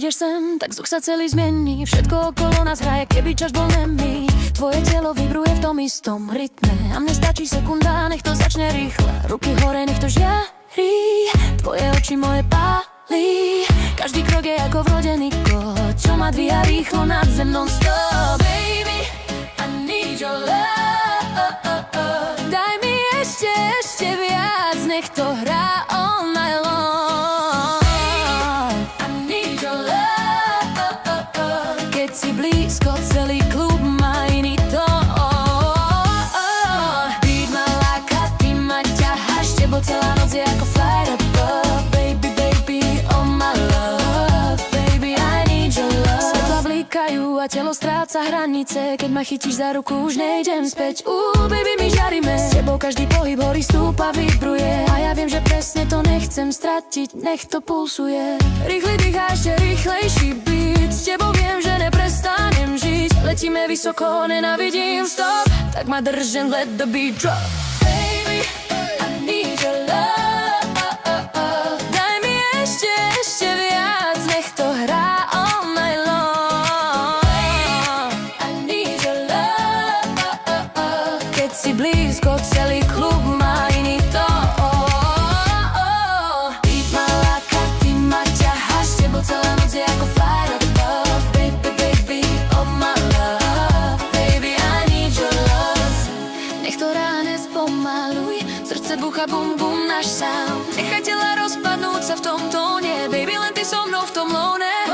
prídeš sem, tak vzduch sa celý zmení. Všetko okolo nás hraje, keby čas bol nemý. Tvoje telo vibruje v tom istom rytme a mne stačí sekunda, nech to začne rýchle. Ruky hore, nech to žiari, tvoje oči moje páli. Každý krok je ako vrodený kód, čo ma dvíha rýchlo nad zem non-stop. Baby, I need your love. Daj mi ešte viac, nech to hrá all night long. I need your love. Keď si blízko, celý klub má iný tón. Beat ma láka, ty ma ťaháš, tebo celá noc je ako flight above. Baby, baby, oh my love. Baby, I need your love. Svetla blikajú a telo stráca hranice, keď ma chytíš za ruku, už nejdem späť. Baby, my žiarime, s tebou každý pohyb horí, stúpa, vibruje. A ja viem, že presne to nechcem stratiť, nech to pulsuje. Rýchly dých a ešte rýchlejší beat, s tebou viem, že neprestanem žiť. Letíme vysoko, nenávidím stop, tak ma drž and let the beat drop. Baby, I need your love. Daj mi ešte viac, nech to hrá all night long. I need your love. Keď si blízko, celý klub má iný tón. Beat ma láka, ty ma ťaháš, s tebou celá noc je ako flight above. Baby, baby, oh my love. Baby, I need your love. Nech to ráne spomaluj, srdce bucha bum bum náš sound. Nechaj tela rozpadnúť sa v tom tóne, baby, len ty so mnou v tom lone.